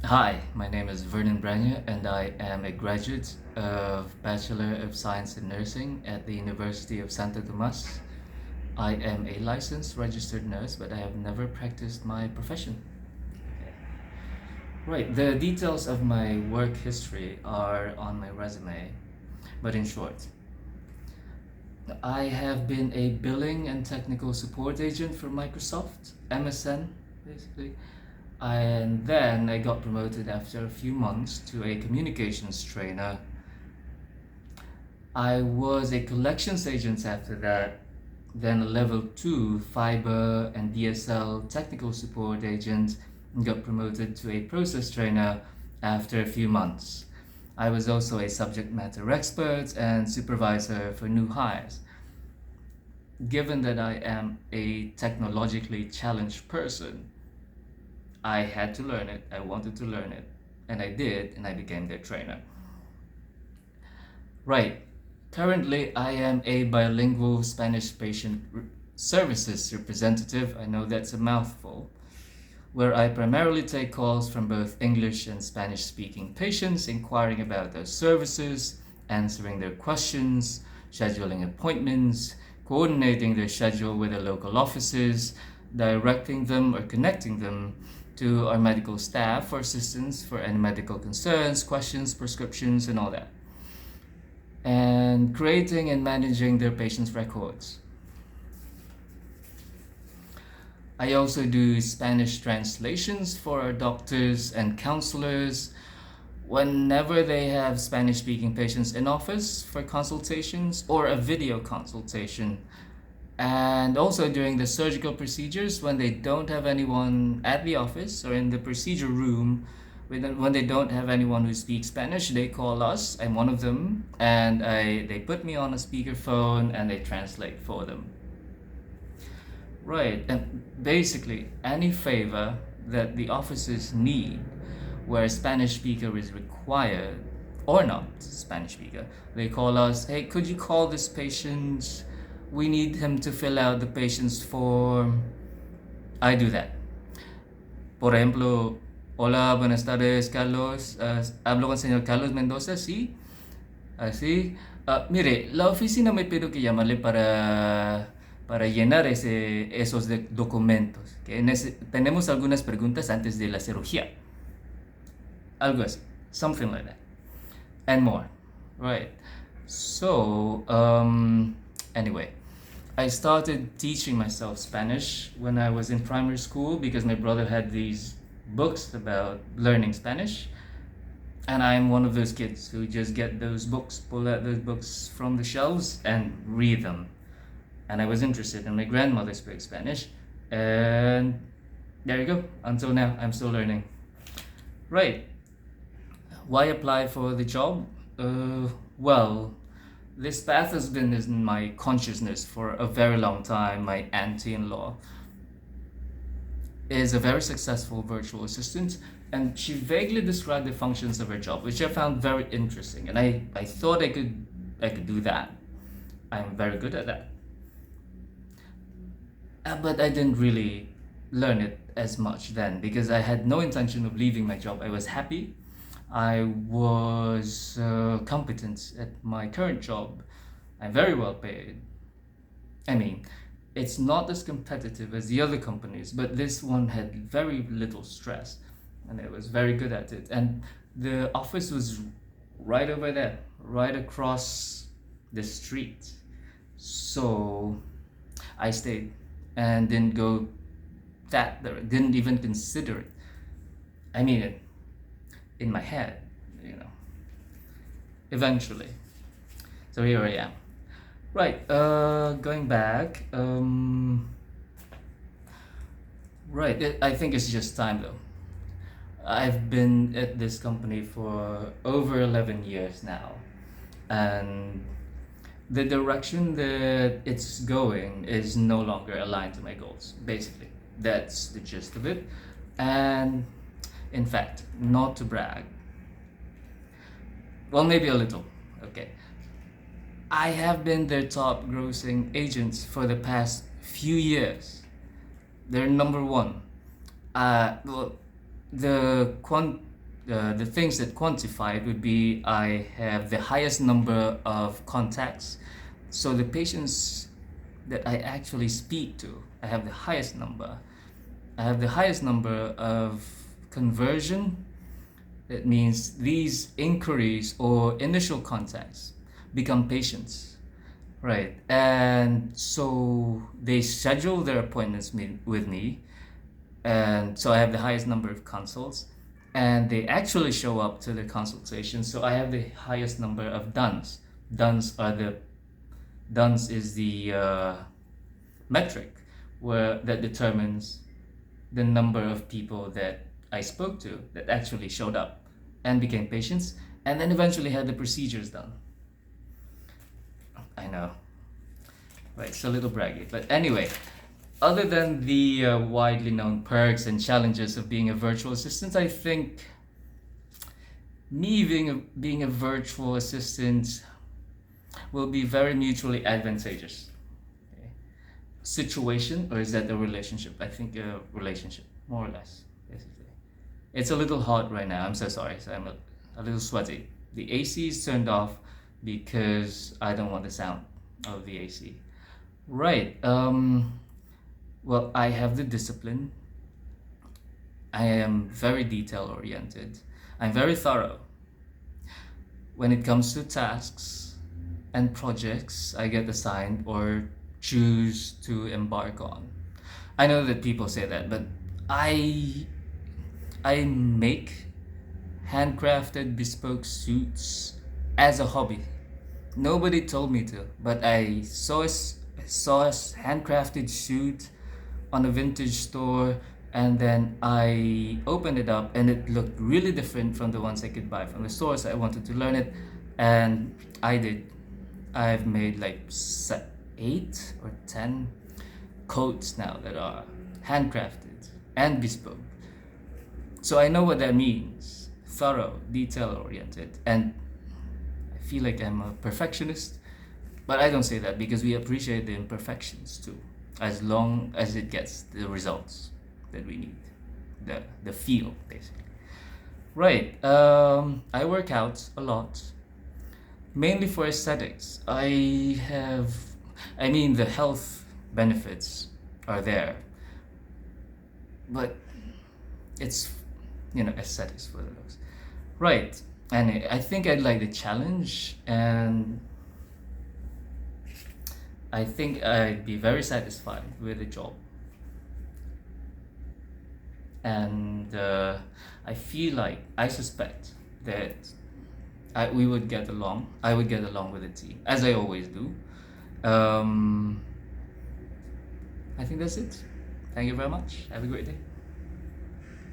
Hi, my name is Vernon Branya and I am a graduate of Bachelor of Science in Nursing at the University of Santo Tomas. I am a licensed registered nurse, but I have never practiced my profession. Right, the details of my work history are on my resume, but in short, I have been a billing and technical support agent for Microsoft, MSN, basically. And then I got promoted after a few months to a communications trainer. I was a collections agent after that, then a level 2 fiber and DSL technical support agent, and got promoted to a process trainer after a few months. I was also a subject matter expert and supervisor for new hires. Given that I am a technologically challenged person, I had to learn it, I wanted to learn it, and I did, and I became their trainer. Right, currently I am a bilingual Spanish patient services representative. I know that's a mouthful, where I primarily take calls from both English and Spanish speaking patients inquiring about their services, answering their questions, scheduling appointments, coordinating their schedule with the local offices, directing them or connecting them to our medical staff for assistance for any medical concerns, questions, prescriptions, and all that. And creating and managing their patients' records. I also do Spanish translations for our doctors and counselors whenever they have Spanish speaking patients in office for consultations or a video consultation. And also during the surgical procedures when they don't have anyone at the office or in the procedure room, when they don't have anyone who speaks Spanish, they call us. I'm one of them, and they put me on a speakerphone and they translate for them. Right, and basically any favor that the offices need where a Spanish speaker is required or not Spanish speaker, they call us, hey, could you call this patient? We need him to fill out the patient's form. I do that. Por ejemplo, hola, buenas tardes, Carlos. Hablo con el señor Carlos Mendoza, ¿sí? Así. Mire, la oficina me pidió que llamarle para llenar esos documentos. Que tenemos algunas preguntas antes de la cirugía. Algo así. Something like that. And more. Right. So, anyway, I started teaching myself Spanish when I was in primary school because my brother had these books about learning Spanish. And I'm one of those kids who just get those books, pull out those books from the shelves and read them. And I was interested, and my grandmother spoke Spanish. And there you go. Until now, I'm still learning. Right. Why apply for the job? Well, this path has been in my consciousness for a very long time. My auntie-in-law is a very successful virtual assistant, and she vaguely described the functions of her job, which I found very interesting. And I thought I could do that. I'm very good at that. But I didn't really learn it as much then because I had no intention of leaving my job. I was happy. I was competent at my current job. I'm very well paid. I mean, it's not as competitive as the other companies, but this one had very little stress and I was very good at it. And the office was right over there, right across the street. So I stayed and didn't go didn't even consider it. I mean it in my head, eventually. So here I am. Right, going back, right, I think it's just time though. I've been at this company for over 11 years now, and the direction that it's going is no longer aligned to my goals, basically. That's the gist of it. And in fact, not to brag, well, maybe a little, okay. I have been their top grossing agents for the past few years. They're number one. Well, the the things that quantified would be I have the highest number of contacts. So the patients that I actually speak to, I have the highest number. I have the highest number of conversion. That means these inquiries or initial contacts become patients, right? And so they schedule their appointments with me, and so I have the highest number of consults, and they actually show up to the consultation. So I have the highest number of duns. Duns is the metric where that determines the number of people that I spoke to that actually showed up and became patients, and then eventually had the procedures done. I know, right? It's a little braggy, but anyway, other than the widely known perks and challenges of being a virtual assistant, I think me being a virtual assistant will be very mutually advantageous. Okay. Situation, or is that a relationship? I think a relationship, more or less, basically. It's a little hot right now. I'm so sorry. So I'm a little sweaty. The AC is turned off because I don't want the sound of the AC. Right. Well, I have the discipline. I am very detail oriented. I'm very thorough. When it comes to tasks and projects I get assigned or choose to embark on. I know that people say that, but I make handcrafted bespoke suits as a hobby. Nobody told me to, but I saw a handcrafted suit on a vintage store, and then I opened it up and it looked really different from the ones I could buy from the stores. I wanted to learn it, and I did. I've made like 8 or 10 coats now that are handcrafted and bespoke. So I know what that means. Thorough, detail oriented, and I feel like I'm a perfectionist, but I don't say that because we appreciate the imperfections too, as long as it gets the results that we need, the feel basically. Right. I work out a lot, mainly for aesthetics. I mean, the health benefits are there, but it's, aesthetics for the looks. Right. And I think I'd like the challenge, and I think I'd be very satisfied with the job. And I suspect that we would get along. I would get along with the team, as I always do. I think that's it. Thank you very much. Have a great day.